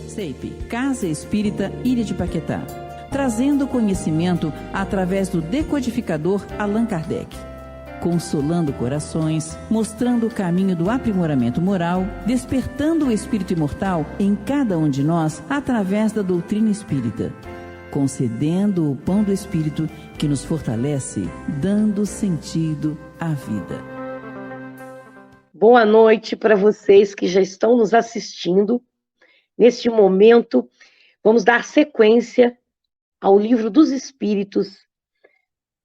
CEIP, Casa Espírita Ilha de Paquetá, trazendo conhecimento através do decodificador Allan Kardec, consolando corações, mostrando o caminho do aprimoramento moral, despertando o espírito imortal em cada um de nós através da doutrina espírita, concedendo o pão do espírito que nos fortalece, dando sentido à vida. Boa noite para vocês que já estão nos assistindo. Neste momento, vamos dar sequência ao Livro dos Espíritos,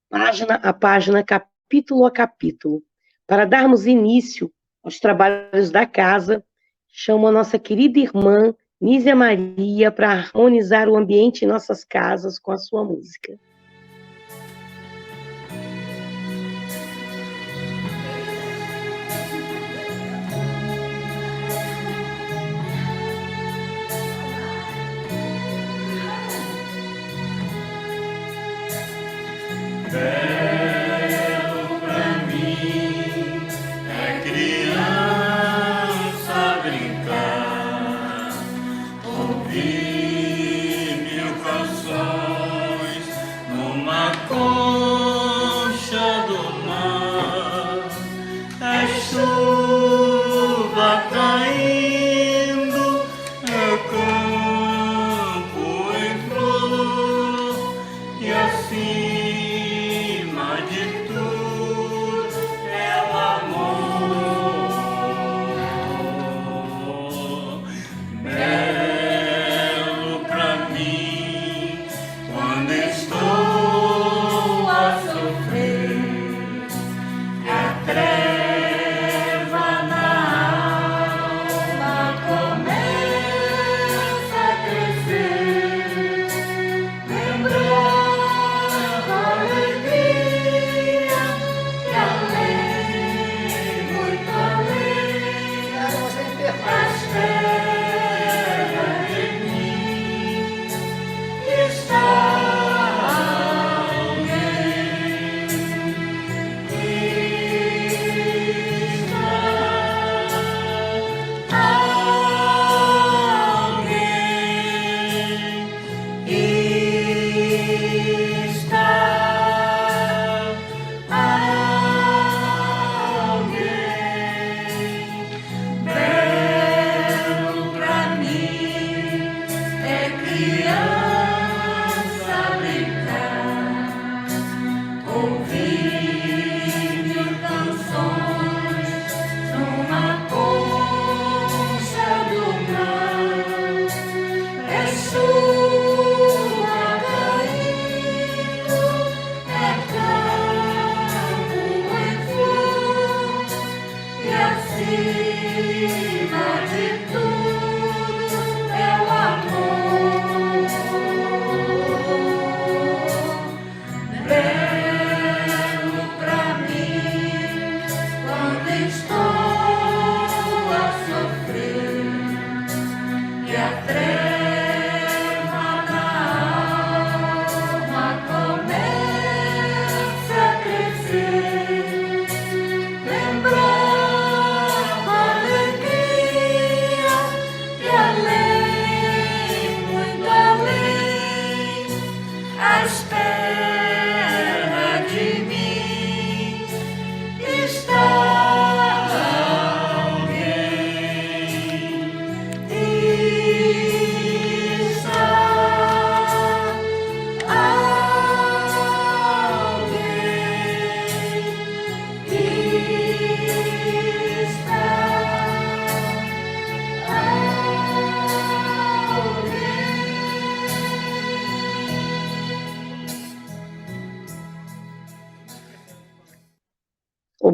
página a página, capítulo a capítulo. Para darmos início aos trabalhos da casa, chamo a nossa querida irmã, Nízia Maria, para harmonizar o ambiente em nossas casas com a sua música. Belo pra mim é criança brincar, ouvir mil canções numa concha do mar, é chuva caindo, é campo em flor, e assim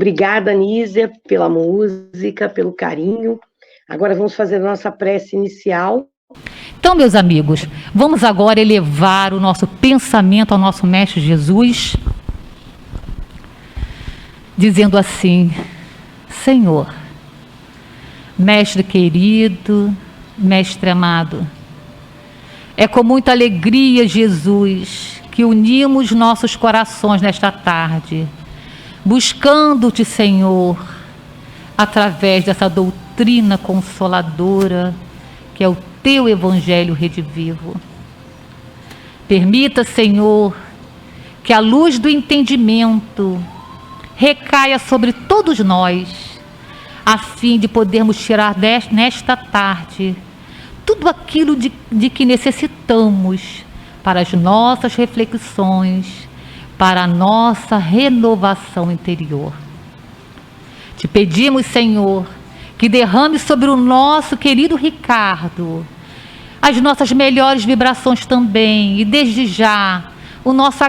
Obrigada, Nízia, pela música, pelo carinho. Agora vamos fazer a nossa prece inicial. Então, meus amigos, vamos agora elevar o nosso pensamento ao nosso Mestre Jesus, dizendo assim: Senhor, Mestre querido, Mestre amado, é com muita alegria, Jesus, que unimos nossos corações nesta tarde, buscando-te, Senhor, através dessa doutrina consoladora, que é o teu evangelho redivivo. Permita, Senhor, que a luz do entendimento recaia sobre todos nós, a fim de podermos tirar nesta tarde tudo aquilo de que necessitamos para as nossas reflexões, para a nossa renovação interior. Te pedimos, Senhor, que derrame sobre o nosso querido Ricardo as nossas melhores vibrações também, e desde já o nosso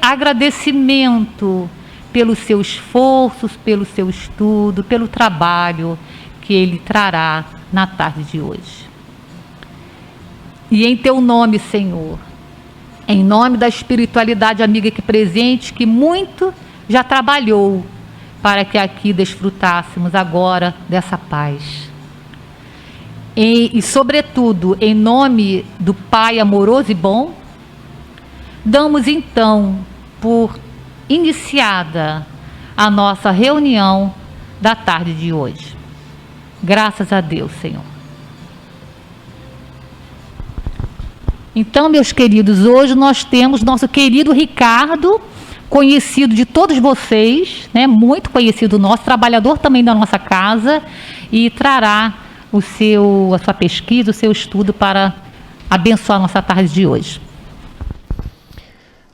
agradecimento pelos seus esforços, pelo seu estudo, pelo trabalho que ele trará na tarde de hoje. E em teu nome, Senhor, em nome da espiritualidade amiga aqui presente, que muito já trabalhou para que aqui desfrutássemos agora dessa paz. E sobretudo, em nome do Pai amoroso e bom, damos então por iniciada a nossa reunião da tarde de hoje. Graças a Deus, Senhor. Então, meus queridos, hoje nós temos nosso querido Ricardo, conhecido de todos vocês, né, muito conhecido nosso, trabalhador também da nossa casa, e trará a sua pesquisa, o seu estudo para abençoar a nossa tarde de hoje.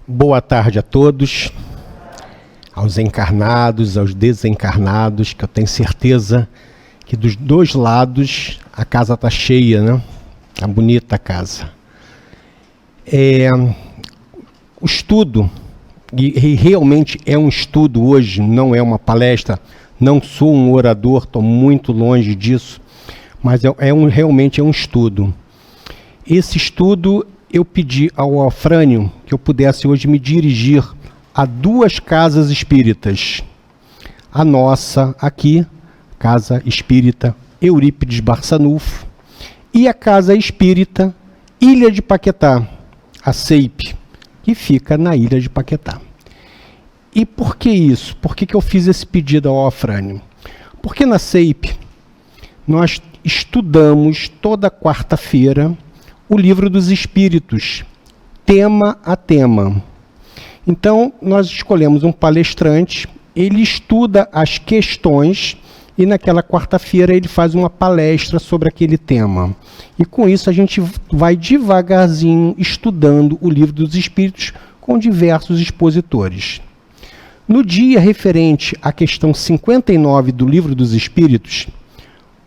Boa tarde a todos, aos encarnados, aos desencarnados, que eu tenho certeza que dos dois lados a casa está cheia, né? Está bonita a casa. O estudo, e realmente é um estudo hoje, não é uma palestra, não sou um orador, estou muito longe disso, mas realmente é um estudo. Esse estudo eu pedi ao Alfrânio que eu pudesse hoje me dirigir a duas casas espíritas. A nossa aqui, Casa Espírita Eurípides Barçanufo, e a Casa Espírita Ilha de Paquetá, a CEIP, que fica na Ilha de Paquetá. E por que isso? Por que eu fiz esse pedido ao Alfrânio? Porque na CEIP nós estudamos toda quarta-feira o Livro dos Espíritos, tema a tema. Então, nós escolhemos um palestrante, ele estuda as questões e naquela quarta-feira ele faz uma palestra sobre aquele tema. E com isso a gente vai devagarzinho estudando o Livro dos Espíritos com diversos expositores. No dia referente à questão 59 do Livro dos Espíritos,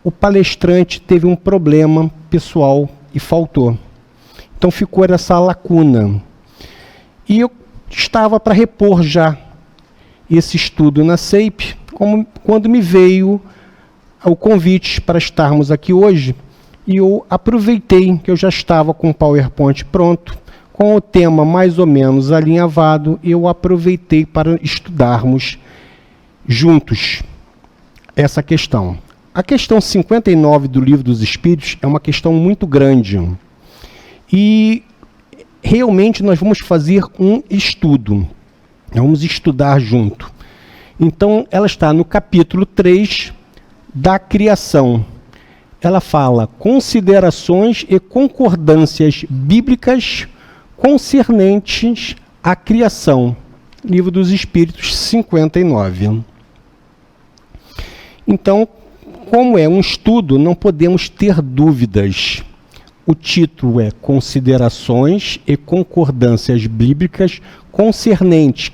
o palestrante teve um problema pessoal e faltou. Então ficou essa lacuna. E eu estava para repor já esse estudo na CEIP, quando me veio o convite para estarmos aqui hoje, e eu aproveitei que eu já estava com o PowerPoint pronto, com o tema mais ou menos alinhavado, eu aproveitei para estudarmos juntos essa questão. A questão 59 do Livro dos Espíritos é uma questão muito grande. E realmente nós vamos fazer um estudo. Vamos estudar junto. Então, ela está no capítulo 3 da criação. Ela fala considerações e concordâncias bíblicas concernentes à criação. Livro dos Espíritos 59. Então, como é um estudo, não podemos ter dúvidas. O título é Considerações e Concordâncias Bíblicas concernentes,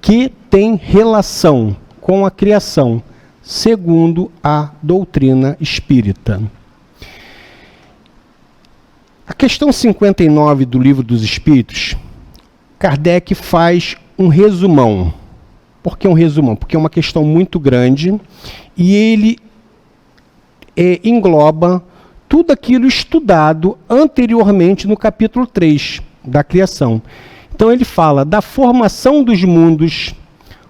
que tem relação com a criação, segundo a doutrina espírita. A questão 59 do Livro dos Espíritos, Kardec faz um resumão. Por que um resumão? Porque é uma questão muito grande e ele engloba tudo aquilo estudado anteriormente no capítulo 3 da criação. Então ele fala da formação dos mundos,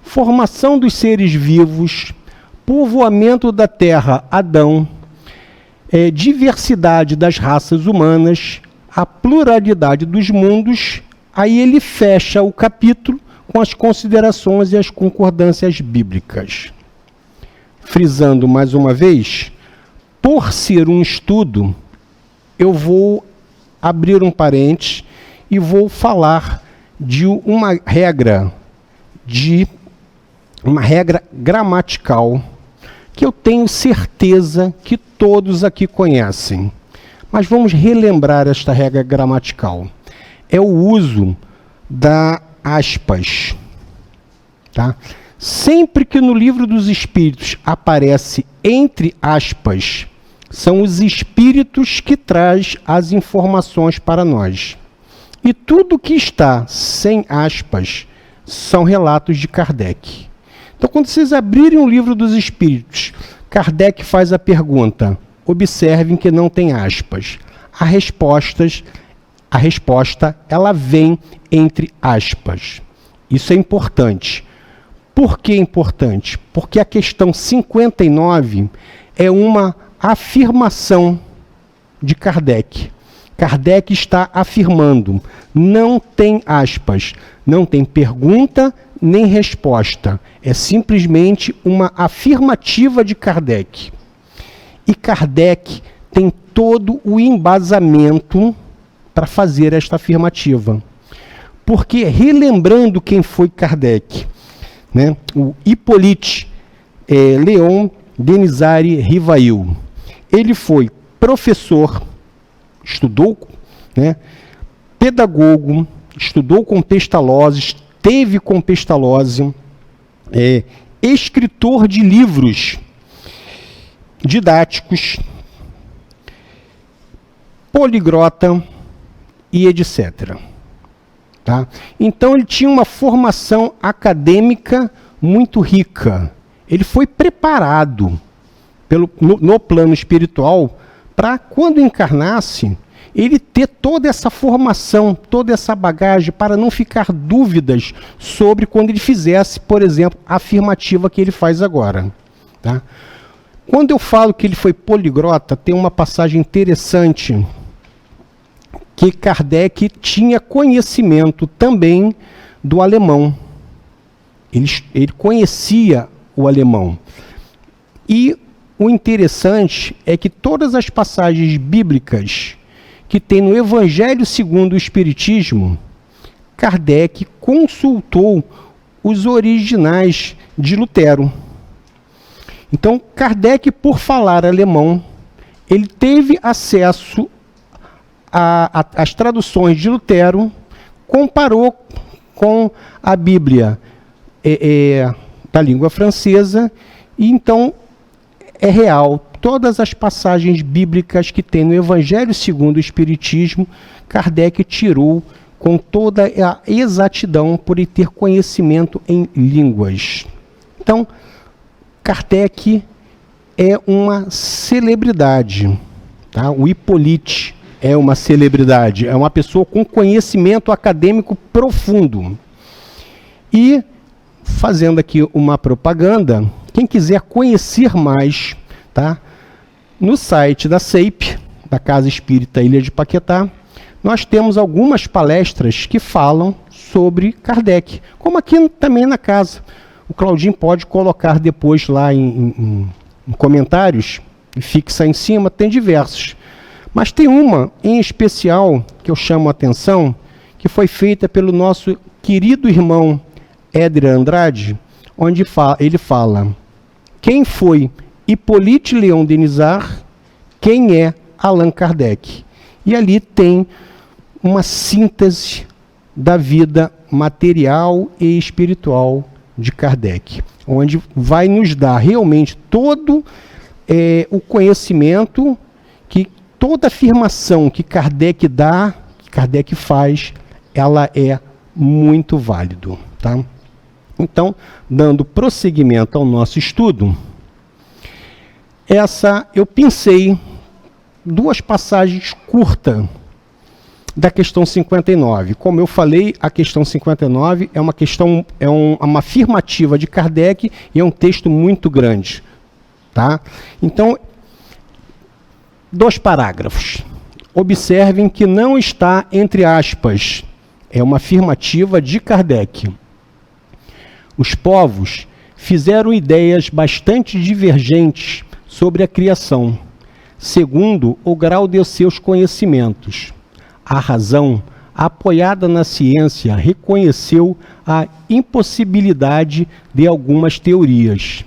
formação dos seres vivos, povoamento da terra, Adão, diversidade das raças humanas, a pluralidade dos mundos. Aí ele fecha o capítulo com as considerações e as concordâncias bíblicas. Frisando mais uma vez, por ser um estudo, eu vou abrir um parênteses e vou falar de uma regra gramatical que eu tenho certeza que todos aqui conhecem. Mas vamos relembrar esta regra gramatical. É o uso da aspas. Tá? Sempre que no Livro dos Espíritos aparece entre aspas, são os espíritos que trazem as informações para nós. E tudo que está sem aspas são relatos de Kardec. Então, quando vocês abrirem o Livro dos Espíritos, Kardec faz a pergunta, observem que não tem aspas. A resposta ela vem entre aspas. Isso é importante. Por que é importante? Porque a questão 59 é uma afirmação de Kardec. Kardec está afirmando, não tem aspas, não tem pergunta nem resposta. É simplesmente uma afirmativa de Kardec. E Kardec tem todo o embasamento para fazer esta afirmativa. Porque, relembrando quem foi Kardec, né, o Hippolyte Léon Denisard Rivail, ele foi professor, estudou, né, pedagogo, estudou com Pestalozzi, teve com Pestalozzi, escritor de livros didáticos, poliglota e etc. Tá? Então ele tinha uma formação acadêmica muito rica. Ele foi preparado no plano espiritual para, quando encarnasse, ele ter toda essa formação, toda essa bagagem, para não ficar dúvidas sobre quando ele fizesse, por exemplo, a afirmativa que ele faz agora. Tá? Quando eu falo que ele foi poliglota, tem uma passagem interessante, que Kardec tinha conhecimento também do alemão. Ele conhecia o alemão. E o interessante é que todas as passagens bíblicas que tem no Evangelho segundo o Espiritismo, Kardec consultou os originais de Lutero. Então, Kardec, por falar alemão, ele teve acesso às traduções de Lutero, comparou com a Bíblia da língua francesa, e então é real. Todas as passagens bíblicas que tem no Evangelho segundo o Espiritismo, Kardec tirou com toda a exatidão por ele ter conhecimento em línguas. Então, Kardec é uma celebridade. Tá? O Hippolyte é uma celebridade, é uma pessoa com conhecimento acadêmico profundo. E, fazendo aqui uma propaganda, quem quiser conhecer mais, tá? No site da CEIP, da Casa Espírita Ilha de Paquetá, nós temos algumas palestras que falam sobre Kardec, como aqui também na casa. O Claudinho pode colocar depois lá em comentários, e fixa em cima, tem diversos. Mas tem uma em especial que eu chamo a atenção, que foi feita pelo nosso querido irmão Éder Andrade, onde ele fala: quem foi Hippolyte Léon Denisard, quem é Allan Kardec? E ali tem uma síntese da vida material e espiritual de Kardec, onde vai nos dar realmente todo o conhecimento, que toda afirmação que Kardec dá, que Kardec faz, ela é muito válido. Tá? Então, dando prosseguimento ao nosso estudo, eu pensei duas passagens curtas da questão 59. Como eu falei, a questão 59 é uma afirmativa de Kardec e é um texto muito grande. Tá? Então, 2 parágrafos. Observem que não está entre aspas. É uma afirmativa de Kardec. Os povos fizeram ideias bastante divergentes sobre a criação. segundo o grau de seus conhecimentos. A razão, apoiada na ciência, reconheceu a impossibilidade de algumas teorias.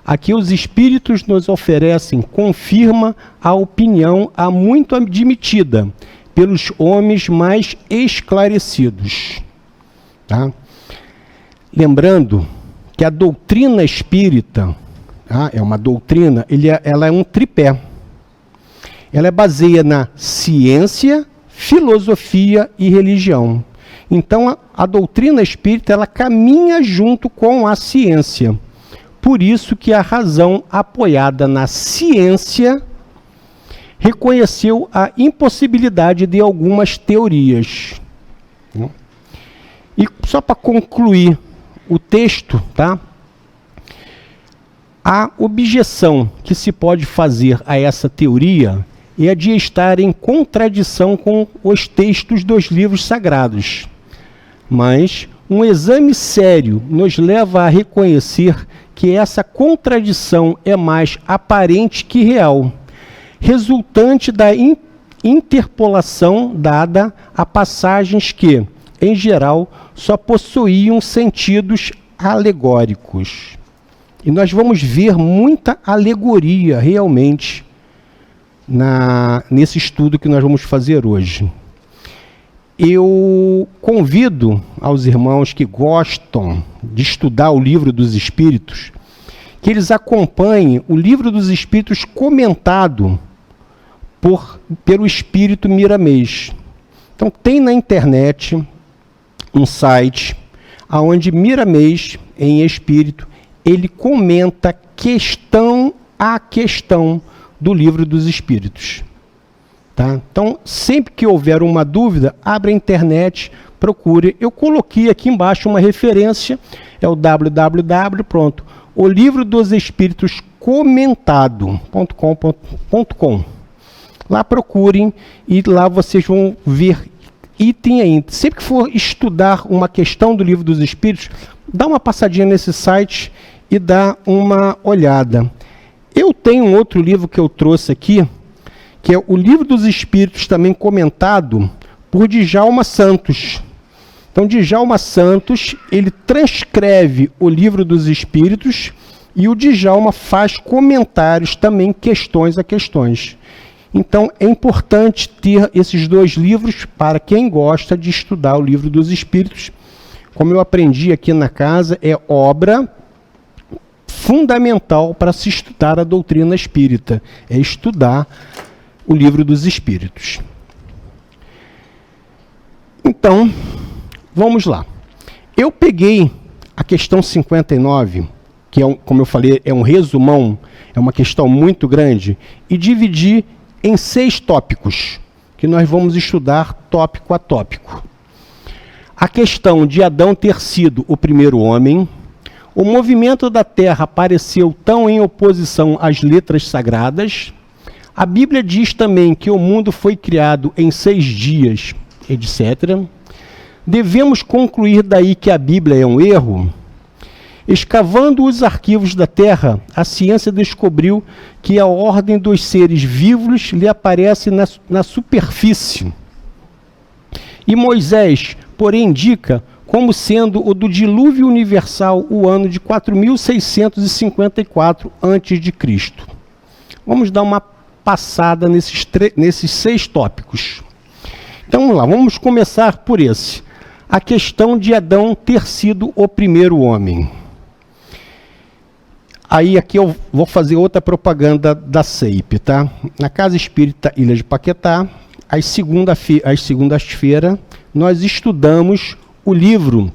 A que os espíritos nos oferecem confirma a opinião há muito admitida pelos homens mais esclarecidos. Tá? Lembrando que a doutrina espírita, tá, é uma doutrina, ela é um tripé. Ela é baseada na ciência, filosofia e religião. Então, a doutrina espírita, ela caminha junto com a ciência. Por isso que a razão, apoiada na ciência, reconheceu a impossibilidade de algumas teorias. E só para concluir o texto, tá? A objeção que se pode fazer a essa teoria é a de estar em contradição com os textos dos livros sagrados. Mas um exame sério nos leva a reconhecer que essa contradição é mais aparente que real, resultante da interpolação dada a passagens que, em geral, só possuíam sentidos alegóricos. E nós vamos ver muita alegoria, realmente, nesse estudo que nós vamos fazer hoje. Eu convido aos irmãos que gostam de estudar o Livro dos Espíritos, que eles acompanhem o Livro dos Espíritos comentado pelo Espírito Miramês. Então, tem na internet um site onde Miramês, em espírito, ele comenta questão a questão do Livro dos Espíritos. Tá? Então, sempre que houver uma dúvida, abra a internet, procure. Eu coloquei aqui embaixo uma referência, é o o Livro dos Espíritos comentado.com.com. Lá procurem e lá vocês vão ver item a item. Sempre que for estudar uma questão do Livro dos Espíritos, dá uma passadinha nesse site e dá uma olhada. Eu tenho um outro livro que eu trouxe aqui, que é o Livro dos Espíritos, também comentado por Djalma Santos. Então, Djalma Santos, ele transcreve o Livro dos Espíritos e o Djalma faz comentários também, questões a questões. Então, é importante ter esses dois livros para quem gosta de estudar o Livro dos Espíritos. Como eu aprendi aqui na casa, é obra fundamental para se estudar a doutrina espírita, é estudar o Livro dos Espíritos. Então, vamos lá. Eu peguei a questão 59, que é, como eu falei, é um resumão, é uma questão muito grande, e dividi em 6 tópicos, que nós vamos estudar tópico a tópico. A questão de Adão ter sido o primeiro homem, o movimento da Terra apareceu tão em oposição às letras sagradas. A Bíblia diz também que o mundo foi criado em 6 dias, etc. Devemos concluir daí que a Bíblia é um erro? Escavando os arquivos da Terra, a ciência descobriu que a ordem dos seres vivos lhe aparece na superfície. E Moisés, porém, indica como sendo o do dilúvio universal o ano de 4654 a.C. Vamos dar uma passada nesses 6 tópicos. Então vamos lá, vamos começar por esse. A questão de Adão ter sido o primeiro homem. Aí aqui eu vou fazer outra propaganda da CEIP, tá? Na Casa Espírita Ilha de Paquetá, às segundas-feiras, nós estudamos o livro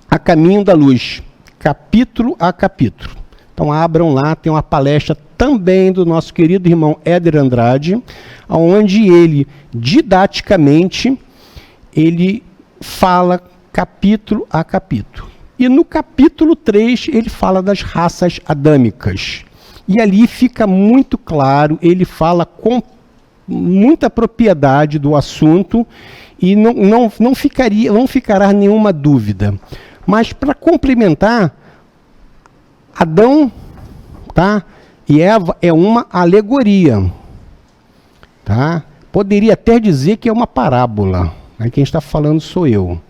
A Caminho da Luz, capítulo a capítulo. Então abram lá, tem uma palestra também do nosso querido irmão Éder Andrade, onde ele, didaticamente, ele fala capítulo a capítulo. E no capítulo 3, ele fala das raças adâmicas. E ali fica muito claro, ele fala com muita propriedade do assunto, e não ficará nenhuma dúvida. Mas para complementar, Adão, tá, e Eva é uma alegoria. tá? Poderia até dizer que é uma parábola. Aí quem está falando sou eu.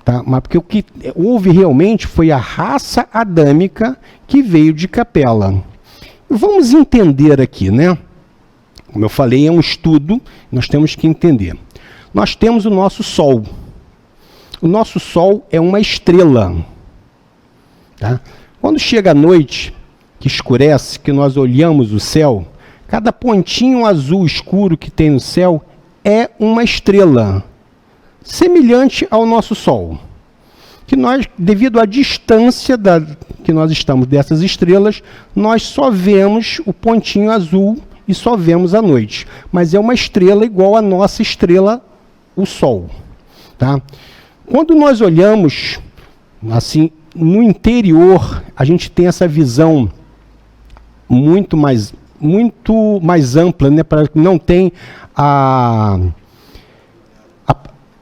Tá? Mas porque o que houve realmente foi a raça adâmica que veio de Capela. Vamos entender aqui, né? Como eu falei, é um estudo, nós temos que entender. Nós temos o nosso Sol. O nosso Sol é uma estrela. Tá? Quando chega a noite, que escurece, que nós olhamos o céu, cada pontinho azul escuro que tem no céu é uma estrela, semelhante ao nosso Sol. Que nós, devido à distância que nós estamos dessas estrelas, nós só vemos o pontinho azul e só vemos à noite. Mas é uma estrela igual à nossa estrela, o Sol. Tá? Quando nós olhamos, assim, no interior, a gente tem essa visão muito mais ampla, né? Não tem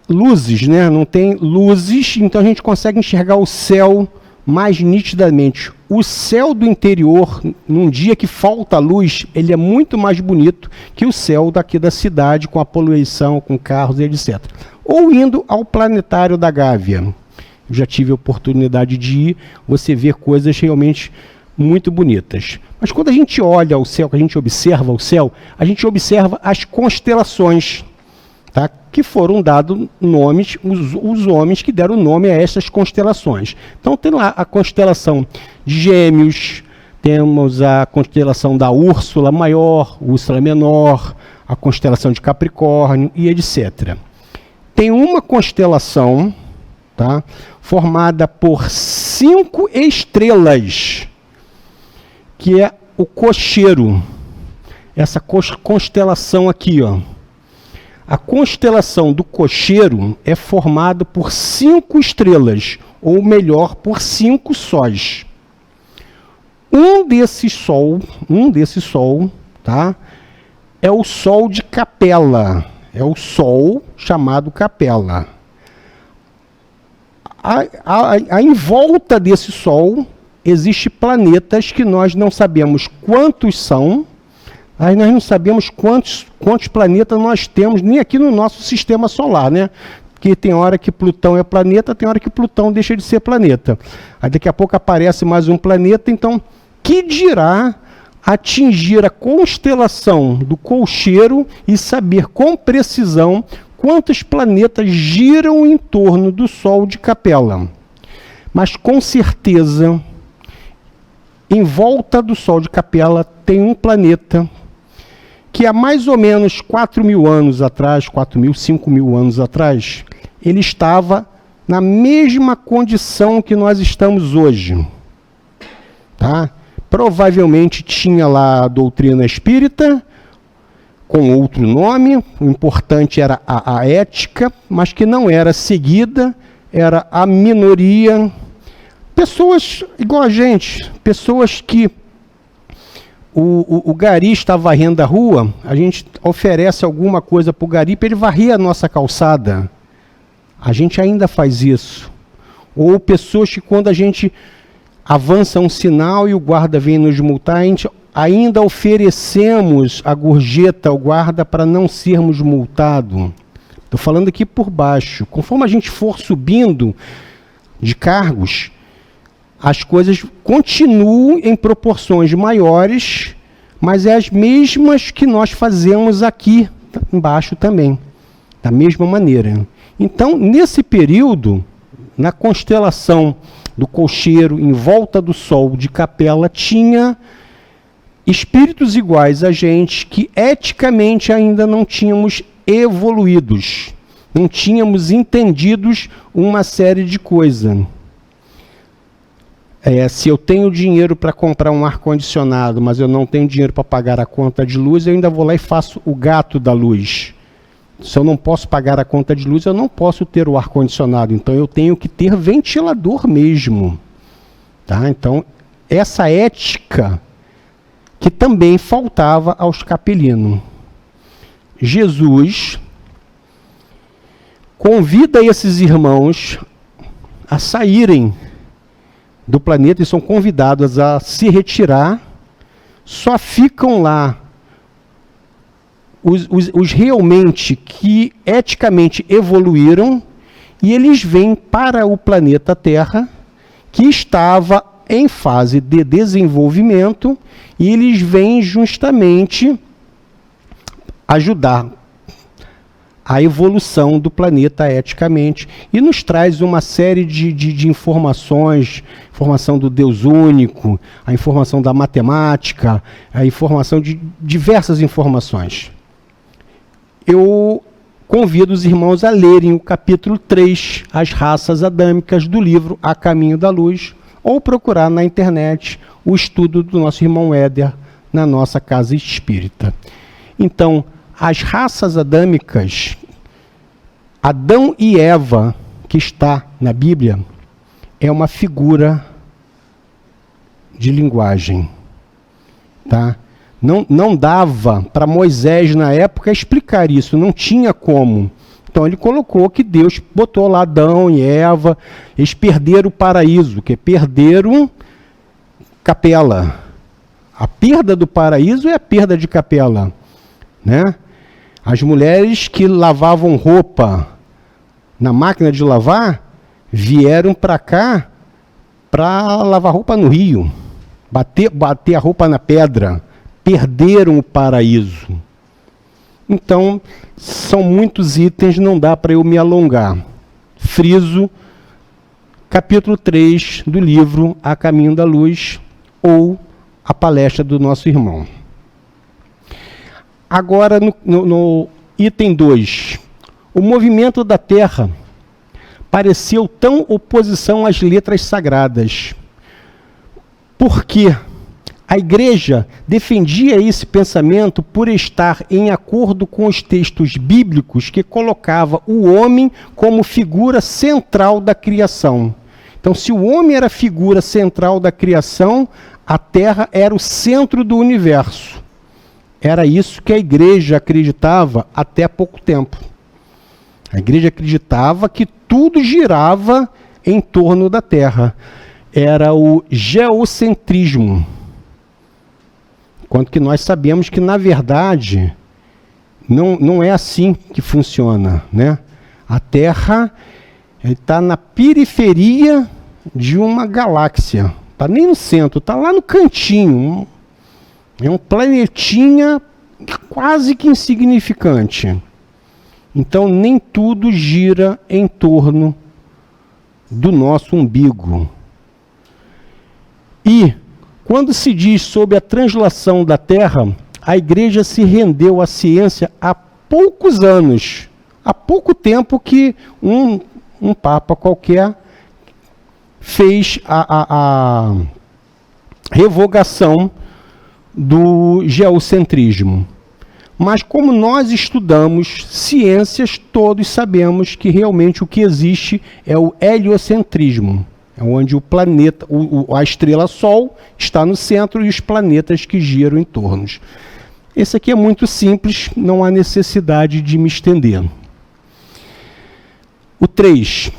luzes, né? Não tem luzes, então a gente consegue enxergar o céu mais nitidamente. O céu do interior, num dia que falta luz, ele é muito mais bonito que o céu daqui da cidade, com a poluição, com carros e etc. Ou indo ao planetário da Gávea. Eu já tive a oportunidade de ir, você vê coisas realmente muito bonitas. Mas quando a gente olha o céu, que a gente observa o céu, a gente observa as constelações, tá? Que foram dados nomes, os homens que deram nome a essas constelações. Então tem lá a constelação de Gêmeos, temos a constelação da Úrsula Maior, Úrsula Menor, a constelação de Capricórnio e etc. Tem uma constelação, tá? Formada por 5 estrelas, que é o Cocheiro. Essa constelação aqui, ó. A constelação do Cocheiro é formada por 5 estrelas, ou melhor, por 5 sóis. Um desse sol, tá? É o Sol de Capela. É o Sol chamado Capela. Em volta desse Sol existem planetas que nós não sabemos quantos são. Aí nós não sabemos quantos planetas nós temos, nem aqui no nosso sistema solar, né? Porque tem hora que Plutão é planeta, tem hora que Plutão deixa de ser planeta. Aí daqui a pouco aparece mais um planeta, então, que dirá atingir a constelação do Cocheiro e saber com precisão quantos planetas giram em torno do Sol de Capela. Mas com certeza, em volta do Sol de Capela tem um planeta que há mais ou menos 4.000 anos atrás, 4.000, 5.000 anos atrás, ele estava na mesma condição que nós estamos hoje. Tá? Provavelmente tinha lá a doutrina espírita, com outro nome, o importante era a ética, mas que não era seguida, era a minoria. Pessoas igual a gente, pessoas que o gari está varrendo a rua, a gente oferece alguma coisa para o gari para ele varrer a nossa calçada. A gente ainda faz isso. Ou pessoas que quando a gente avança um sinal e o guarda vem nos multar, a gente ainda oferecemos a gorjeta ao guarda para não sermos multados. Estou falando aqui por baixo. Conforme a gente for subindo de cargos, as coisas continuam em proporções maiores, mas é as mesmas que nós fazemos aqui embaixo também, da mesma maneira. Então, nesse período, na constelação do Cocheiro, em volta do Sol de Capela, tinha espíritos iguais a gente, que eticamente ainda não tínhamos evoluídos, não tínhamos entendidos uma série de coisas. Se eu tenho dinheiro para comprar um ar-condicionado, mas eu não tenho dinheiro para pagar a conta de luz, eu ainda vou lá e faço o gato da luz. Se eu não posso pagar a conta de luz, eu não posso ter o ar-condicionado. Então, eu tenho que ter ventilador mesmo. Tá? Então, essa ética que também faltava aos capelinos. Jesus convida esses irmãos a saírem do planeta e são convidados a se retirar, só ficam lá os realmente que eticamente evoluíram, e eles vêm para o planeta Terra, que estava em fase de desenvolvimento, e eles vêm justamente ajudar a evolução do planeta eticamente, e nos traz uma série de informações, informação do Deus único, a informação da matemática, a informação de diversas informações. Eu convido os irmãos a lerem o capítulo 3, As Raças Adâmicas, do livro A Caminho da Luz, ou procurar na internet o estudo do nosso irmão Éder na nossa casa espírita. Então, as raças adâmicas, Adão e Eva, que está na Bíblia, é uma figura de linguagem, tá? Não dava para Moisés, na época, explicar isso, não tinha como. Então ele colocou que Deus botou lá Adão e Eva, eles perderam o paraíso, que perderam Capela. A perda do paraíso é a perda de Capela, né? As mulheres que lavavam roupa na máquina de lavar, vieram para cá para lavar roupa no rio, bater a roupa na pedra, perderam o paraíso. Então, são muitos itens, não dá para eu me alongar. Friso, capítulo 3 do livro A Caminho da Luz, ou a palestra do nosso irmão. Agora, no item 2, o movimento da Terra pareceu tão oposição às letras sagradas. Por quê? A Igreja defendia esse pensamento por estar em acordo com os textos bíblicos que colocava o homem como figura central da criação. Então, se o homem era a figura central da criação, a Terra era o centro do universo. Era isso que a Igreja acreditava até há pouco tempo. A Igreja acreditava que tudo girava em torno da Terra. Era o geocentrismo. Quanto que nós sabemos que, na verdade, não é assim que funciona, né? A Terra está na periferia de uma galáxia. Está nem no centro, está lá no cantinho. É um planetinha quase que insignificante. Então, nem tudo gira em torno do nosso umbigo. E quando se diz sobre a translação da Terra, a Igreja se rendeu à ciência há poucos anos. Há pouco tempo que um Papa qualquer fez a revogação do geocentrismo. Mas como nós estudamos ciências, todos sabemos que realmente o que existe é o heliocentrismo. É onde o planeta, a estrela Sol está no centro e os planetas que giram em torno. Esse aqui é muito simples, não há necessidade de me estender. O 3.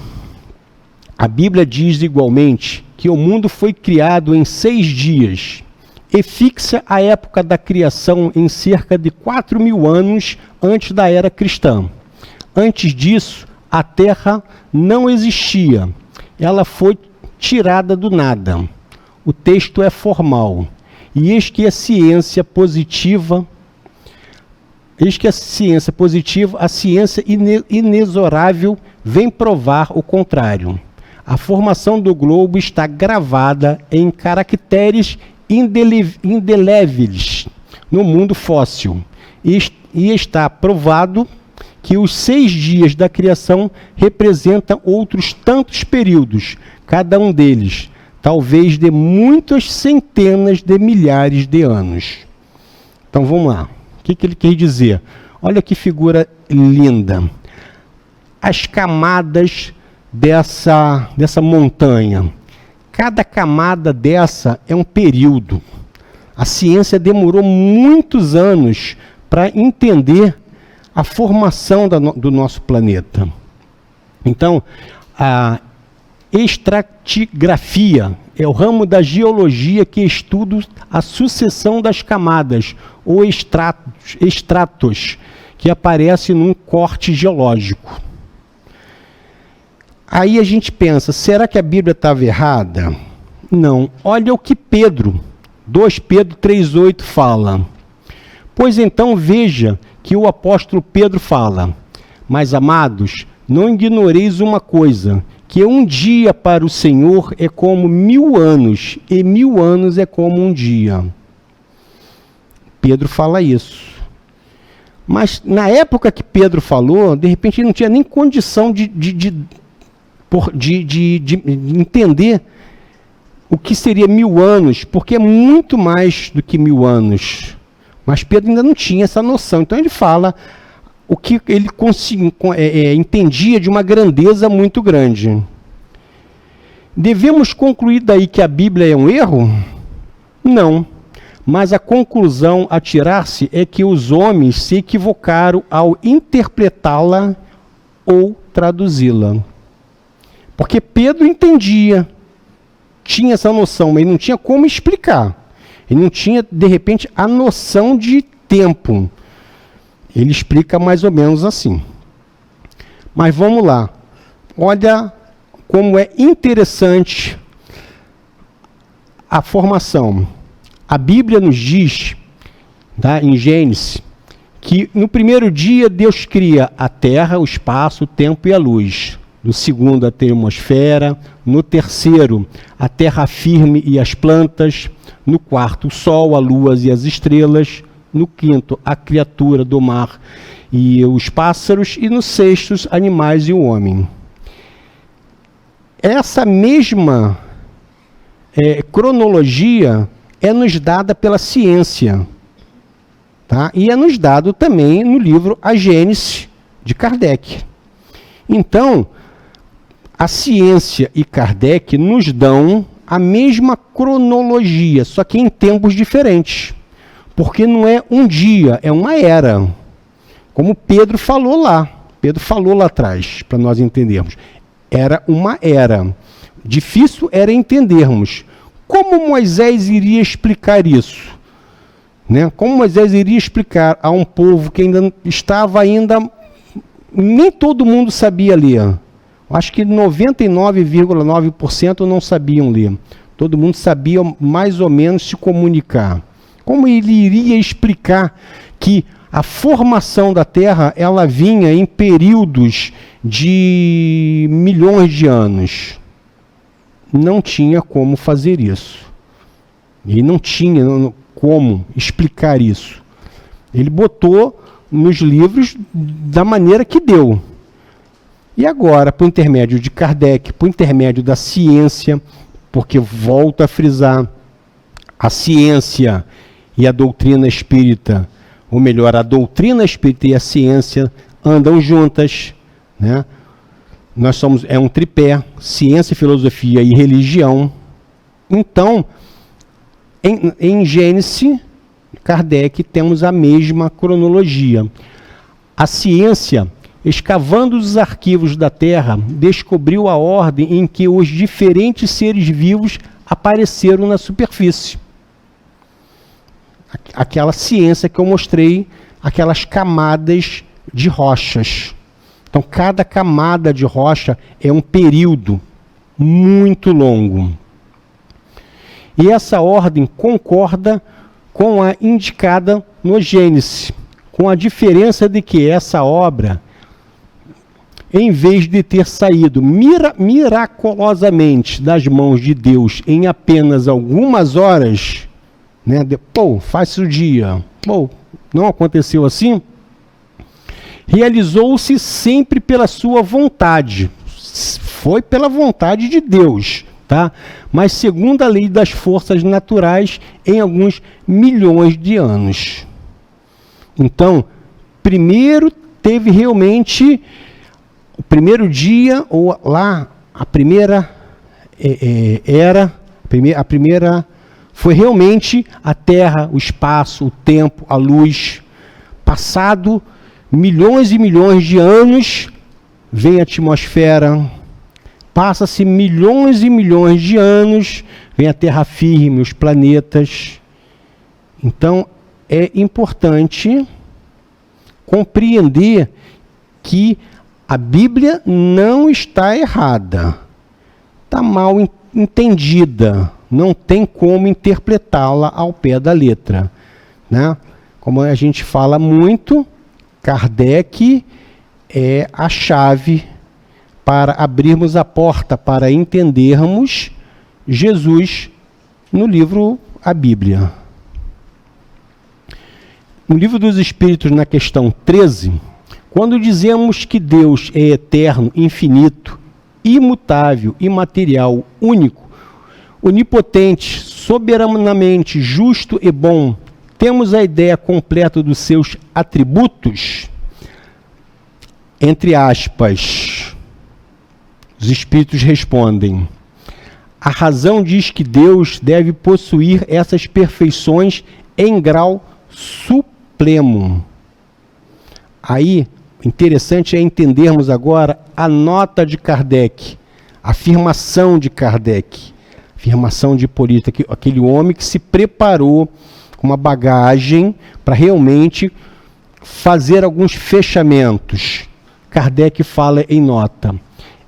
A Bíblia diz igualmente que o mundo foi criado em 6 dias e fixa a época da criação em cerca de 4.000 anos antes da era cristã. Antes disso, a Terra não existia. Ela foi tirada do nada. O texto é formal. E eis que a ciência positiva, a ciência inexorável vem provar o contrário. A formação do globo está gravada em caracteres indeléveis no mundo fóssil. E está provado que os 6 dias da criação representam outros tantos períodos, cada um deles, talvez de muitas centenas de milhares de anos. Então vamos lá. O que ele quer dizer? Olha que figura linda. As camadas dessa montanha. Cada camada dessa é um período. A ciência demorou muitos anos para entender a formação do nosso planeta. Então, estratigrafia é o ramo da geologia que estuda a sucessão das camadas, ou estratos, que aparece num corte geológico. Aí a gente pensa, será que a Bíblia estava errada? Não. Olha o que Pedro, 2 Pedro 3,8 fala. Pois então veja que o apóstolo Pedro fala, mas amados, não ignoreis uma coisa, que um dia para o Senhor é como 1000 anos, e 1000 anos é como um dia. Pedro fala isso. Mas na época que Pedro falou, de repente ele não tinha nem condição de entender o que seria 1000 anos, porque é muito mais do que 1000 anos. Mas Pedro ainda não tinha essa noção. Então ele fala o que ele entendia de uma grandeza muito grande. Devemos concluir daí que a Bíblia é um erro? Não. Mas a conclusão a tirar-se é que os homens se equivocaram ao interpretá-la ou traduzi-la. Porque Pedro entendia, tinha essa noção, mas ele não tinha como explicar. Ele não tinha, de repente, a noção de tempo. Ele explica mais ou menos assim. Mas vamos lá. Olha como é interessante a formação. A Bíblia nos diz, tá, em Gênesis, que no primeiro dia Deus cria a terra, o espaço, o tempo e a luz. No segundo, a atmosfera. No terceiro, a terra firme e as plantas. No quarto, o sol, a lua e as estrelas. No quinto, a criatura do mar e os pássaros. E no sexto, os animais e o homem. Essa mesma cronologia é nos dada pela ciência. Tá? E é nos dado também no livro A Gênese, de Kardec. Então, a ciência e Kardec nos dão a mesma cronologia, só que em tempos diferentes. Porque não é um dia, é uma era. Como Pedro falou lá. Pedro falou lá atrás, para nós entendermos. Era uma era. Difícil era entendermos. Como Moisés iria explicar isso? Né? Como Moisés iria explicar a um povo que ainda estava nem todo mundo sabia ler. Acho que 99,9% não sabiam ler. Todo mundo sabia mais ou menos se comunicar. Como ele iria explicar que a formação da Terra ela vinha em períodos de milhões de anos? Não tinha como fazer isso. Ele não tinha como explicar isso. Ele botou nos livros da maneira que deu. E agora, por intermédio de Kardec, por intermédio da ciência, porque volto a frisar, a ciência e a doutrina espírita, ou melhor, a doutrina espírita e a ciência andam juntas, né? Nós somos, é um tripé, ciência, filosofia e religião. Então, em Gênesis, Kardec, temos a mesma cronologia. A ciência, escavando os arquivos da Terra, descobriu a ordem em que os diferentes seres vivos apareceram na superfície. Aquela ciência que eu mostrei, aquelas camadas de rochas. Então, cada camada de rocha é um período muito longo. E essa ordem concorda com a indicada no Gênesis, com a diferença de que essa obra, em vez de ter saído miraculosamente das mãos de Deus em apenas algumas horas, né, faz-se o dia, não aconteceu assim? Realizou-se sempre pela sua vontade, foi pela vontade de Deus, tá? Mas segundo a lei das forças naturais, em alguns milhões de anos. Então, primeiro teve realmente o primeiro dia, ou lá, a primeira a primeira foi realmente a Terra, o espaço, o tempo, a luz. Passado milhões e milhões de anos, vem a atmosfera, Passa-se milhões e milhões de anos, vem a terra firme, os planetas. Então, é importante compreender que a Bíblia não está errada, está mal entendida, não tem como interpretá-la ao pé da letra, né? Como a gente fala muito, Kardec é a chave para abrirmos a porta para entendermos Jesus no livro A Bíblia. No Livro dos Espíritos, na questão 13, quando dizemos que Deus é eterno, infinito, imutável, imaterial, único, onipotente, soberanamente justo e bom, temos a ideia completa dos seus atributos? Entre aspas, os Espíritos respondem: a razão diz que Deus deve possuir essas perfeições em grau supremo. Aí, o interessante é entendermos agora a nota de Kardec, a afirmação de Kardec, afirmação de Hipólito, aquele homem que se preparou com uma bagagem para realmente fazer alguns fechamentos. Kardec fala em nota: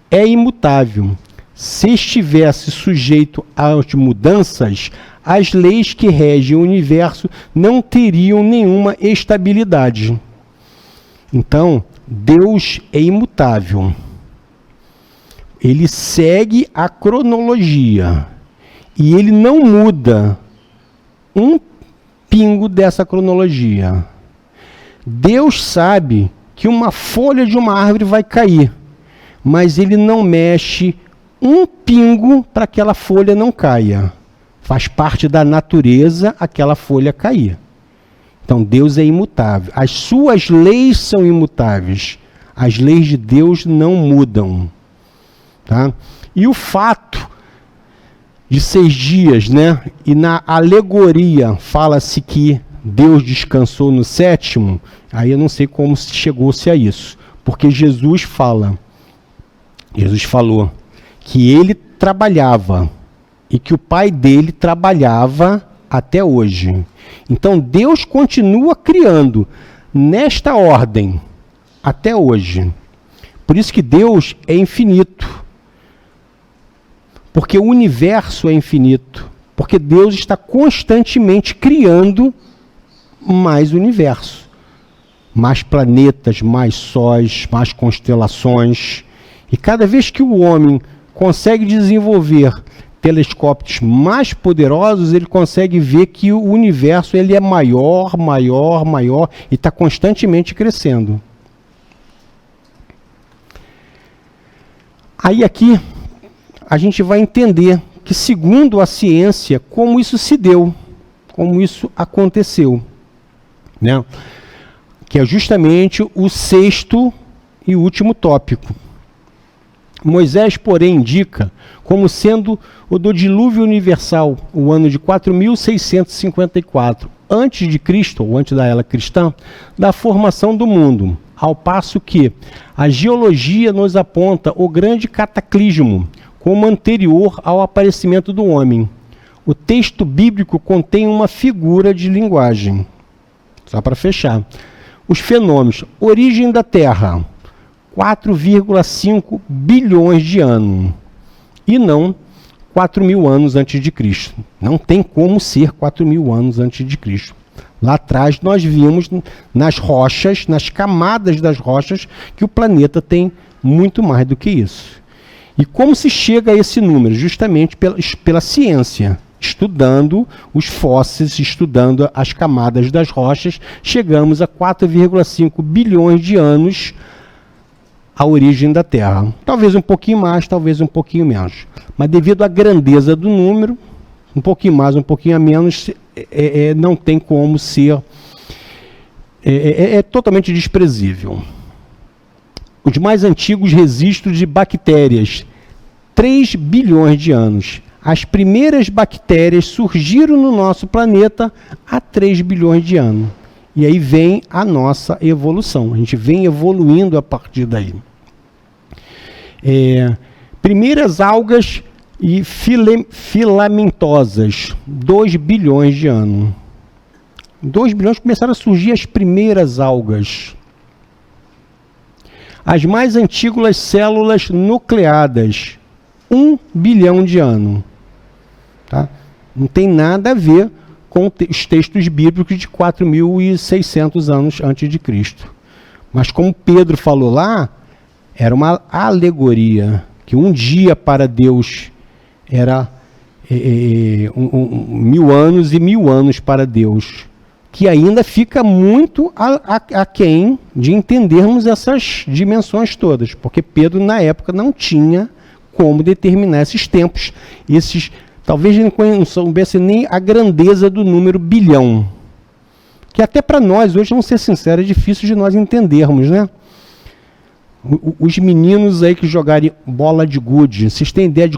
é imutável. Se estivesse sujeito às mudanças, as leis que regem o universo não teriam nenhuma estabilidade. Então, Deus é imutável. Ele segue a cronologia e ele não muda um pingo dessa cronologia. Deus sabe que uma folha de uma árvore vai cair, mas ele não mexe um pingo para que aquela folha não caia. Faz parte da natureza aquela folha cair. Então Deus é imutável. As suas leis são imutáveis. As leis de Deus não mudam. Tá? E o fato de 6 dias, né? E na alegoria fala-se que Deus descansou no 7º, aí eu não sei como chegou-se a isso. Porque Jesus falou que ele trabalhava e que o pai dele trabalhava até hoje. Então Deus continua criando nesta ordem até hoje. Por isso que Deus é infinito. Porque o universo é infinito. Porque Deus está constantemente criando mais universo. Mais planetas, mais sóis, mais constelações. E cada vez que o homem consegue desenvolver telescópios mais poderosos, ele consegue ver que o universo ele é maior, maior, maior e está constantemente crescendo. Aí aqui a gente vai entender que, segundo a ciência, como isso se deu, como isso aconteceu, né? Que é justamente o 6º e último tópico. Moisés, porém, indica como sendo o do dilúvio universal, o ano de 4.654, antes de Cristo, ou antes da era cristã, da formação do mundo, ao passo que a geologia nos aponta o grande cataclismo como anterior ao aparecimento do homem. O texto bíblico contém uma figura de linguagem. Só para fechar. Os fenômenos: origem da Terra, 4,5 bilhões de anos, e não 4.000 anos antes de Cristo. Não tem como ser 4.000 anos antes de Cristo. Lá atrás nós vimos nas rochas, nas camadas das rochas, que o planeta tem muito mais do que isso. E como se chega a esse número? Justamente pela ciência. Estudando os fósseis, estudando as camadas das rochas, chegamos a 4,5 bilhões de anos a origem da Terra. Talvez um pouquinho mais, talvez um pouquinho menos. Mas devido à grandeza do número, um pouquinho mais, um pouquinho a menos, não tem como ser... É totalmente desprezível. Os mais antigos registros de bactérias, 3 bilhões de anos. As primeiras bactérias surgiram no nosso planeta há 3 bilhões de anos. E aí vem a nossa evolução. A gente vem evoluindo a partir daí. Primeiras algas e filamentosas, 2 bilhões de anos. 2 bilhões começaram a surgir as primeiras algas. As mais antigas células nucleadas, 1 bilhão de anos. Tá? Não tem nada a ver com os textos bíblicos de 4.600 anos antes de Cristo. Mas como Pedro falou lá, era uma alegoria, que um dia para Deus era 1000 anos e 1000 anos para Deus, que ainda fica muito aquém de entendermos essas dimensões todas, porque Pedro na época não tinha como determinar esses tempos, talvez ele não soubesse nem a grandeza do número bilhão, que até para nós, hoje, vamos ser sinceros, é difícil de nós entendermos, né? Os meninos aí que jogarem bola de gude, vocês têm ideia de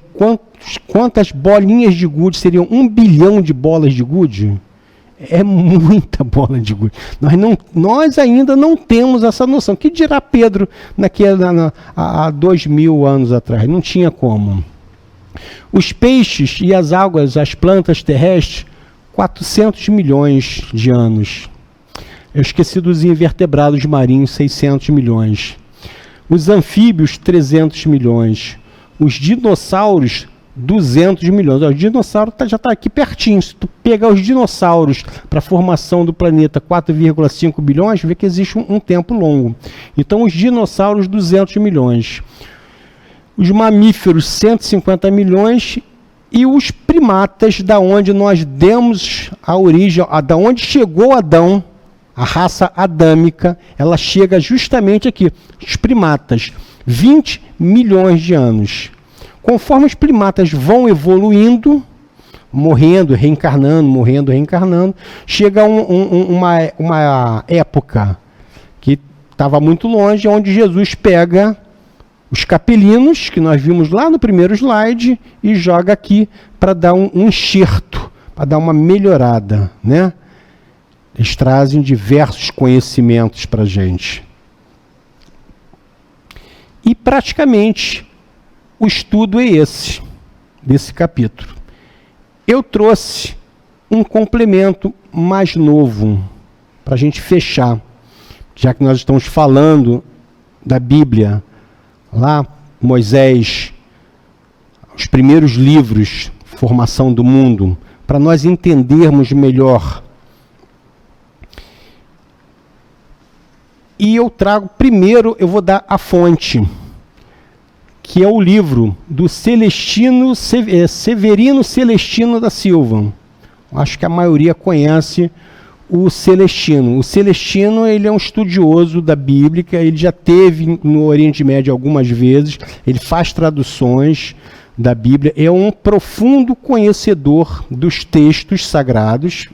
quantas bolinhas de gude seriam 1 bilhão de bolas de gude? É muita bola de gude. Nós ainda não temos essa noção. Que dirá Pedro há 2000 anos atrás? Não tinha como. Os peixes e as águas, as plantas terrestres, 400 milhões de anos. Eu esqueci dos invertebrados marinhos, 600 milhões. Os anfíbios, 300 milhões. Os dinossauros, 200 milhões. O dinossauro já está aqui pertinho. Se tu pegar os dinossauros para a formação do planeta, 4,5 bilhões, vê que existe um tempo longo. Então, os dinossauros, 200 milhões. Os mamíferos, 150 milhões. E os primatas, da onde nós demos a origem, da onde chegou Adão, a raça adâmica, ela chega justamente aqui. Os primatas, 20 milhões de anos. Conforme os primatas vão evoluindo, morrendo, reencarnando, chega uma época que estava muito longe, onde Jesus pega os capelinos, que nós vimos lá no primeiro slide, e joga aqui para dar um enxerto, para dar uma melhorada, né? Eles trazem diversos conhecimentos para a gente. E praticamente o estudo é esse, desse capítulo. Eu trouxe um complemento mais novo, para a gente fechar, já que nós estamos falando da Bíblia, lá, Moisés, os primeiros livros, formação do mundo, para nós entendermos melhor. E eu trago, primeiro, eu vou dar a fonte, que é o livro do Severino Celestino da Silva. Acho que a maioria conhece o Celestino. O Celestino, ele é um estudioso da Bíblia, ele já esteve no Oriente Médio algumas vezes, ele faz traduções da Bíblia, é um profundo conhecedor dos textos sagrados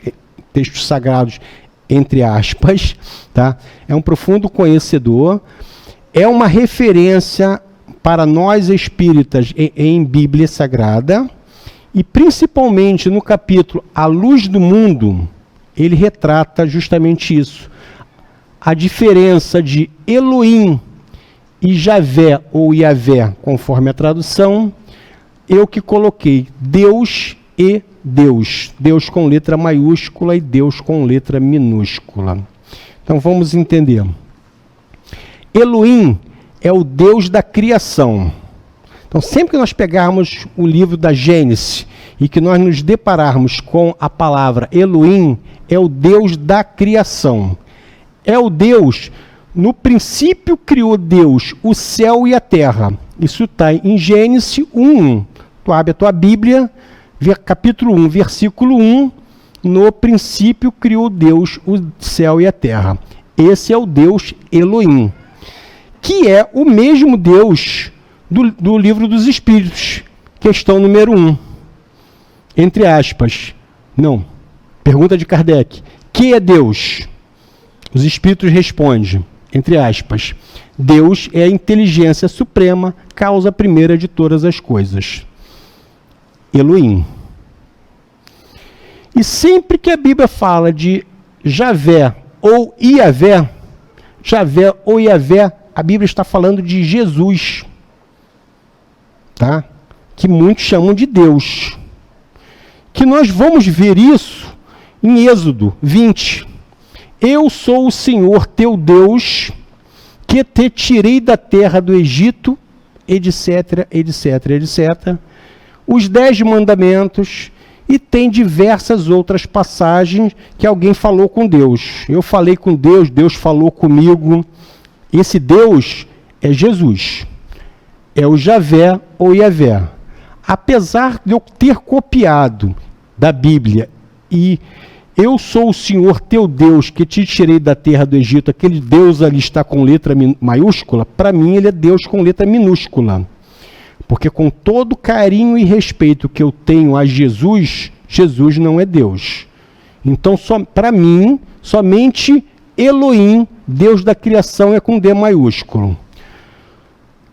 entre aspas, tá? É um profundo conhecedor, é uma referência para nós espíritas em Bíblia Sagrada, e principalmente no capítulo A Luz do Mundo, ele retrata justamente isso. A diferença de Elohim e Javé, ou Yavé, conforme a tradução, eu que coloquei Deus e Deus. Deus com letra maiúscula e Deus com letra minúscula. Então vamos entender. Elohim é o Deus da criação. Então sempre que nós pegarmos o livro da Gênesis e que nós nos depararmos com a palavra Elohim, é o Deus da criação. É o Deus, no princípio criou Deus o céu e a terra. Isso está em Gênesis 1. Tu abre a tua Bíblia, capítulo 1, versículo 1, no princípio criou Deus o céu e a terra. Esse é o Deus Elohim, que é o mesmo Deus do livro dos Espíritos, questão número 1, entre aspas. Não, pergunta de Kardec, que é Deus? Os Espíritos respondem, entre aspas, Deus é a inteligência suprema, causa primeira de todas as coisas. Elohim. E sempre que a Bíblia fala de Javé ou Iavé, a Bíblia está falando de Jesus. tá? Que muitos chamam de Deus. Que nós vamos ver isso em Êxodo 20. Eu sou o Senhor teu Deus, que te tirei da terra do Egito, etc, etc, etc. Os 10 mandamentos, e tem diversas outras passagens que alguém falou com Deus. Eu falei com Deus, Deus falou comigo. Esse Deus é Jesus. É o Javé ou Yavé. Apesar de eu ter copiado da Bíblia e eu sou o Senhor teu Deus que te tirei da terra do Egito, aquele Deus ali está com letra maiúscula, para mim ele é Deus com letra minúscula. Porque com todo carinho e respeito que eu tenho a Jesus, Jesus não é Deus. Então, para mim, somente Elohim, Deus da criação, é com D maiúsculo.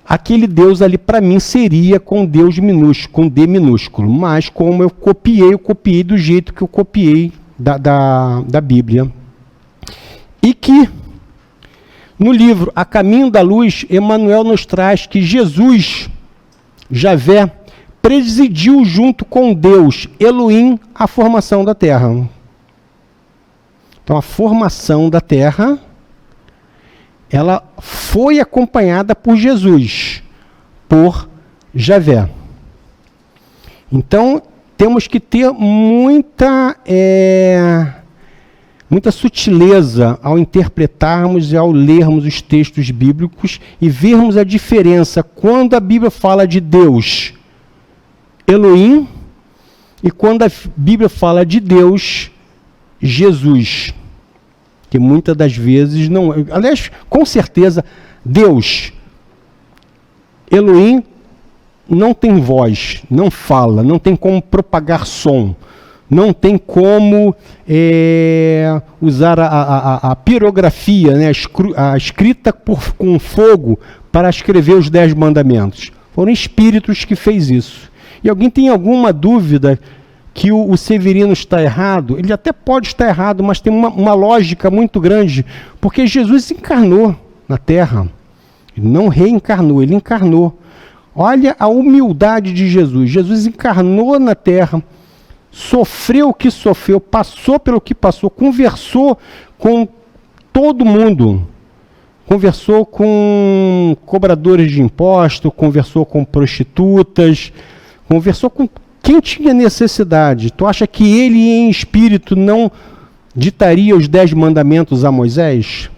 Aquele Deus ali para mim seria com Deus minúsculo, com D minúsculo. Mas como eu copiei do jeito que eu copiei da Bíblia. E que no livro A Caminho da Luz, Emmanuel nos traz que Jesus, Javé, presidiu junto com Deus, Elohim, a formação da Terra. Então a formação da Terra, ela foi acompanhada por Jesus, por Javé. Então temos que ter muita sutileza ao interpretarmos e ao lermos os textos bíblicos e vermos a diferença quando a Bíblia fala de Deus, Elohim, e quando a Bíblia fala de Deus, Jesus. Que muitas das vezes não... Aliás, com certeza, Deus, Elohim, não tem voz, não fala, não tem como propagar som, não tem como usar a pirografia, né, a escrita com fogo para escrever os 10 mandamentos. Foram espíritos que fez isso. E alguém tem alguma dúvida que o Severino está errado? Ele até pode estar errado, mas tem uma lógica muito grande, porque Jesus encarnou na Terra. Ele não reencarnou, ele encarnou. Olha a humildade de Jesus. Jesus encarnou na Terra, sofreu o que sofreu, passou pelo que passou, conversou com todo mundo. Conversou com cobradores de impostos, conversou com prostitutas, conversou com quem tinha necessidade. Tu acha que ele em espírito não ditaria os 10 mandamentos a Moisés?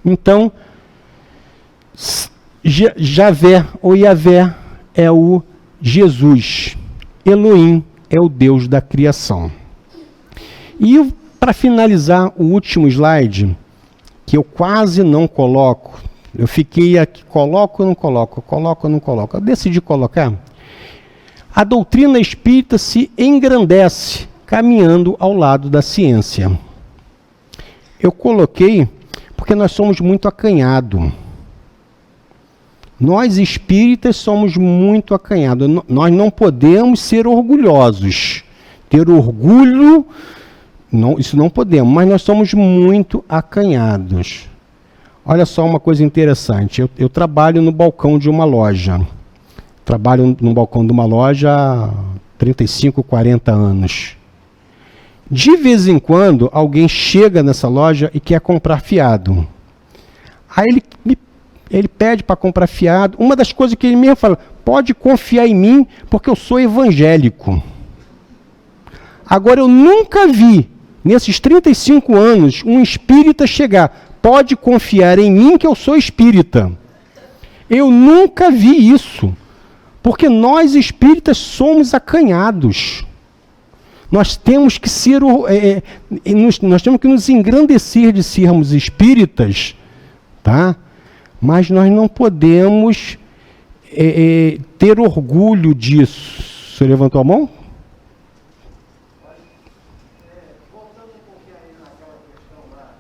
Então, Javé ou Yavé é o Jesus. Elohim é o Deus da criação. E para finalizar o último slide, que eu quase não coloco, eu fiquei aqui, coloco ou não coloco, coloco ou não coloco, eu decidi colocar. A doutrina espírita se engrandece caminhando ao lado da ciência. Eu coloquei porque nós somos muito acanhados. Nós espíritas somos muito acanhados. Nós não podemos ser orgulhosos. Ter orgulho, não, isso não podemos, mas nós somos muito acanhados. Olha só uma coisa interessante. Eu trabalho no balcão de uma loja. Trabalho no balcão de uma loja há 35, 40 anos. De vez em quando, alguém chega nessa loja e quer comprar fiado. Aí ele pede para comprar fiado. Uma das coisas que ele mesmo fala, pode confiar em mim, porque eu sou evangélico. Agora, eu nunca vi, nesses 35 anos, um espírita chegar, pode confiar em mim que eu sou espírita. Eu nunca vi isso. Porque nós espíritas somos acanhados. Nós temos que ser, nós temos que nos engrandecer de sermos espíritas, tá? Mas nós não podemos ter orgulho disso. O senhor levantou a mão? Voltando um pouquinho aí naquela questão lá,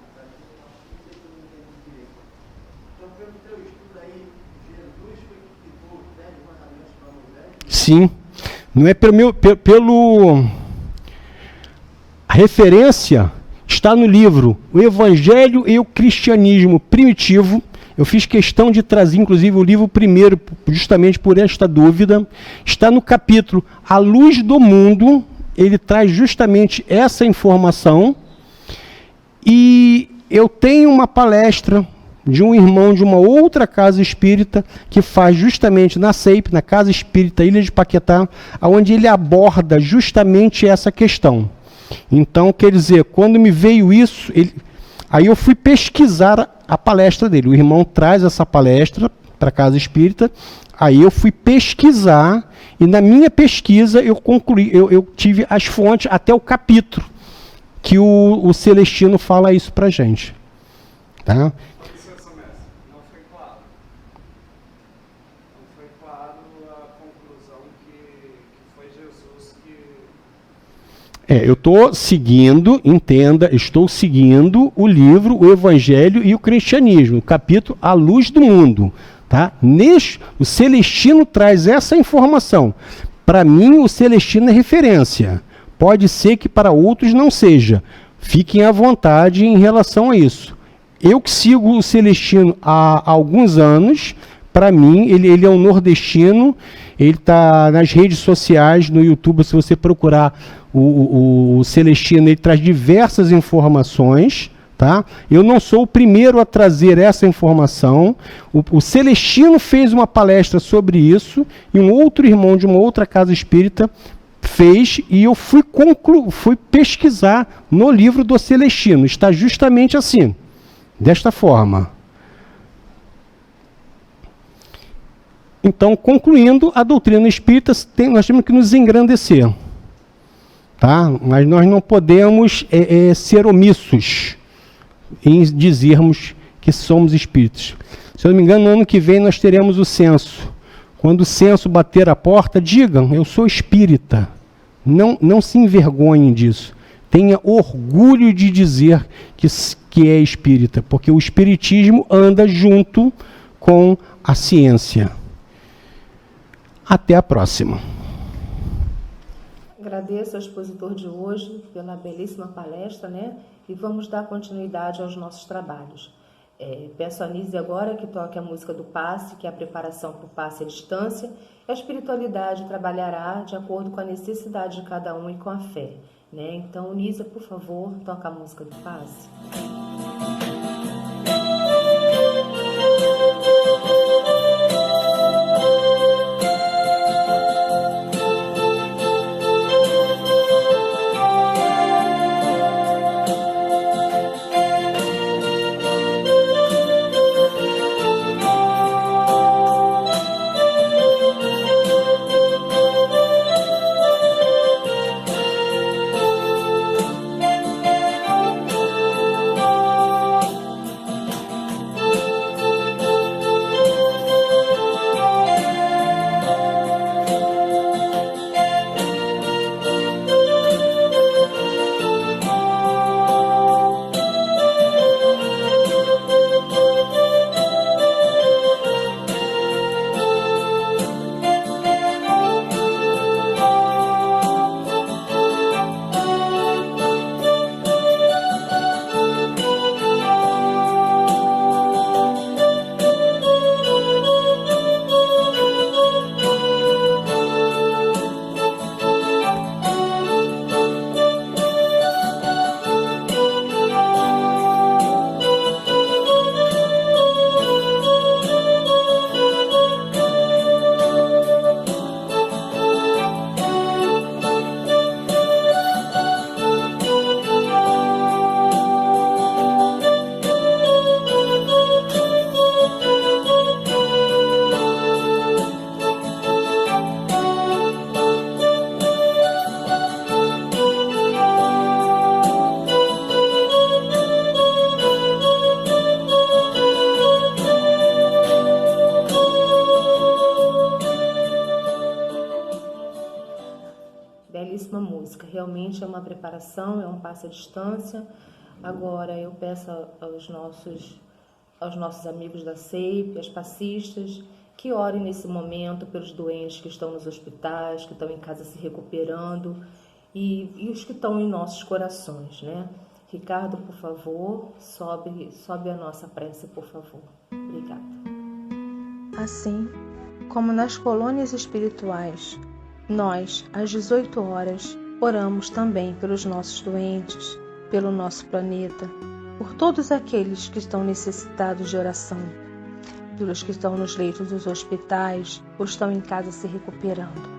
então pelo teu estudo aí, Jesus foi que ficou os 10 mandamentos para Moisés? Sim. Não é pelo... A referência está no livro O Evangelho e o Cristianismo Primitivo, Eu fiz questão de trazer, inclusive, o livro primeiro, justamente por esta dúvida. Está no capítulo A Luz do Mundo, ele traz justamente essa informação. E eu tenho uma palestra de um irmão de uma outra casa espírita, que faz justamente na CEIP, na Casa Espírita Ilha de Paquetá, onde ele aborda justamente essa questão. Então, quer dizer, quando me veio isso, aí eu fui pesquisar a palestra dele. O irmão traz essa palestra para a Casa Espírita, aí eu fui pesquisar, e na minha pesquisa eu concluí, eu tive as fontes até o capítulo, que o Celestino fala isso para a gente. Tá? Eu estou seguindo, entenda, estou seguindo o livro, o Evangelho e o Cristianismo, o capítulo A Luz do Mundo. Tá? O Celestino traz essa informação. Para mim, o Celestino é referência. Pode ser que para outros não seja. Fiquem à vontade em relação a isso. Eu que sigo o Celestino há alguns anos, para mim, ele é um nordestino, ele está nas redes sociais, no YouTube, se você procurar o Celestino, ele traz diversas informações, tá? Eu não sou o primeiro a trazer essa informação. O Celestino fez uma palestra sobre isso, e um outro irmão de uma outra casa espírita fez, e eu fui pesquisar no livro do Celestino. Está justamente assim, desta forma. Então, concluindo, a doutrina espírita, nós temos que nos engrandecer. Tá? Mas nós não podemos ser omissos em dizermos que somos espíritos. Se eu não me engano, no ano que vem nós teremos o censo. Quando o censo bater a porta, digam, eu sou espírita. Não se envergonhem disso. Tenha orgulho de dizer que é espírita, porque o espiritismo anda junto com a ciência. Até a próxima. Agradeço ao expositor de hoje pela belíssima palestra, né? E vamos dar continuidade aos nossos trabalhos. Peço a Nise agora que toque a música do passe, que é a preparação para o passe à distância. A espiritualidade trabalhará de acordo com a necessidade de cada um e com a fé, né? Então, Nise, por favor, toca a música do passe. Belíssima música, realmente é uma preparação, é um passo à distância. Agora eu peço aos nossos amigos da CEIP, as passistas, que orem nesse momento pelos doentes que estão nos hospitais, que estão em casa se recuperando e os que estão em nossos corações, né? Ricardo, por favor, sobe a nossa prece, por favor. Obrigada. Assim como nas colônias espirituais, nós, às 18 horas, oramos também pelos nossos doentes, pelo nosso planeta, por todos aqueles que estão necessitados de oração, pelos que estão nos leitos dos hospitais ou estão em casa se recuperando.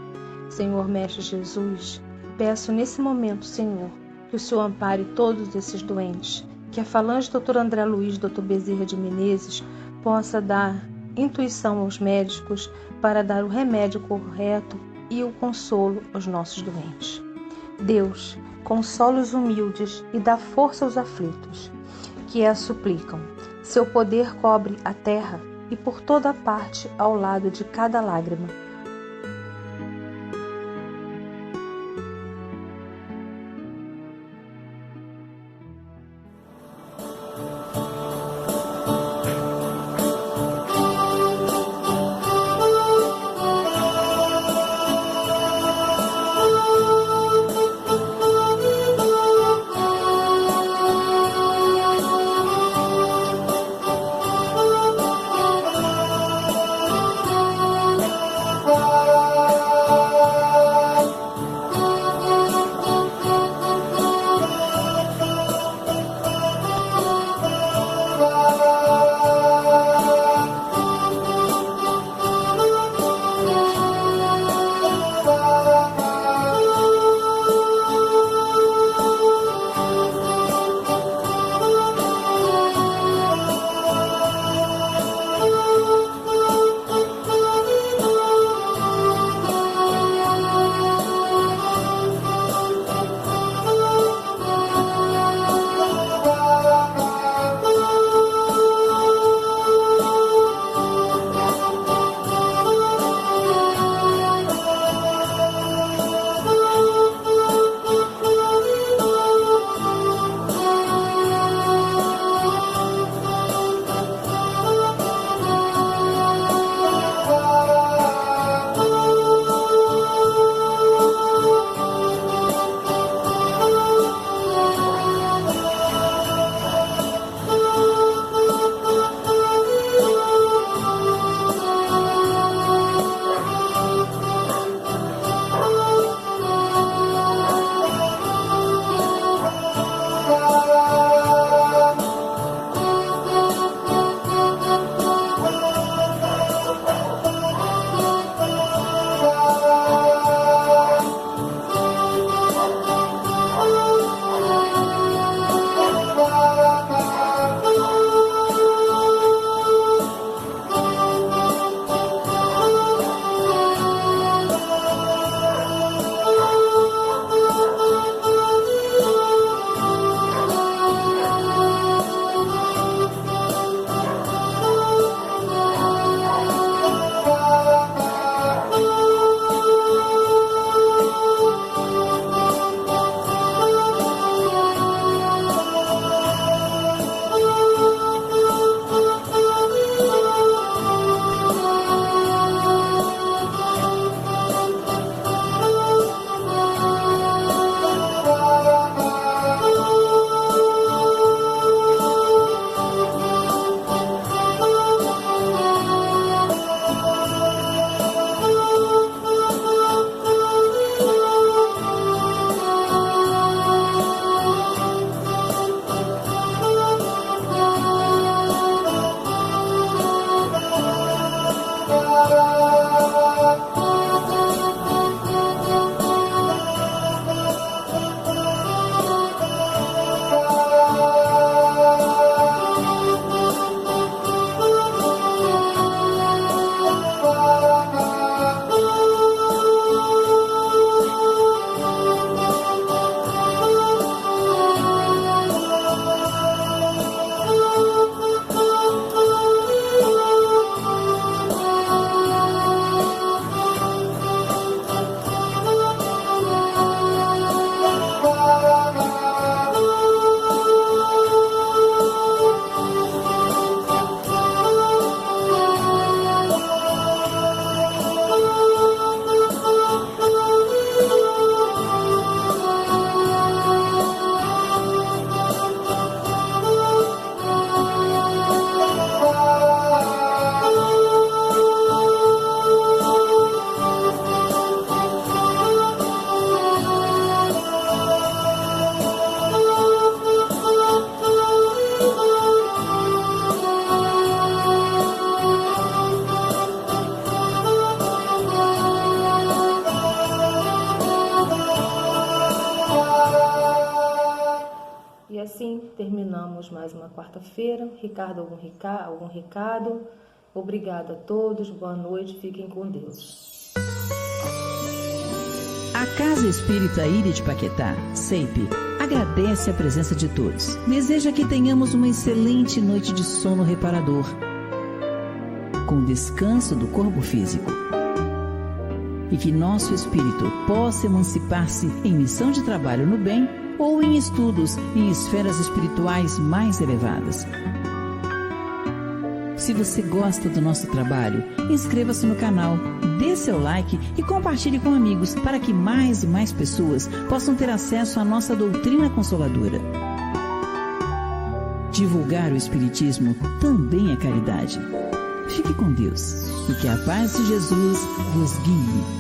Senhor Mestre Jesus, peço nesse momento, Senhor, que o Senhor ampare todos esses doentes, que a falange Dr. André Luiz, Dr. Bezerra de Menezes, possa dar intuição aos médicos para dar o remédio correto e o consolo aos nossos doentes. Deus, consola os humildes e dá força aos aflitos, que a suplicam. Seu poder cobre a terra e por toda parte ao lado de cada lágrima. assim, terminamos mais uma quarta-feira. Ricardo, algum recado? Obrigada a todos, boa noite, fiquem com Deus. A Casa Espírita Ilha de Paquetá, CEIP, agradece a presença de todos. Deseja que tenhamos uma excelente noite de sono reparador, com descanso do corpo físico. E que nosso espírito possa emancipar-se em missão de trabalho no bem ou em estudos em esferas espirituais mais elevadas. Se você gosta do nosso trabalho, inscreva-se no canal, dê seu like e compartilhe com amigos para que mais e mais pessoas possam ter acesso à nossa doutrina consoladora. Divulgar o Espiritismo também é caridade. Fique com Deus e que a paz de Jesus vos guie.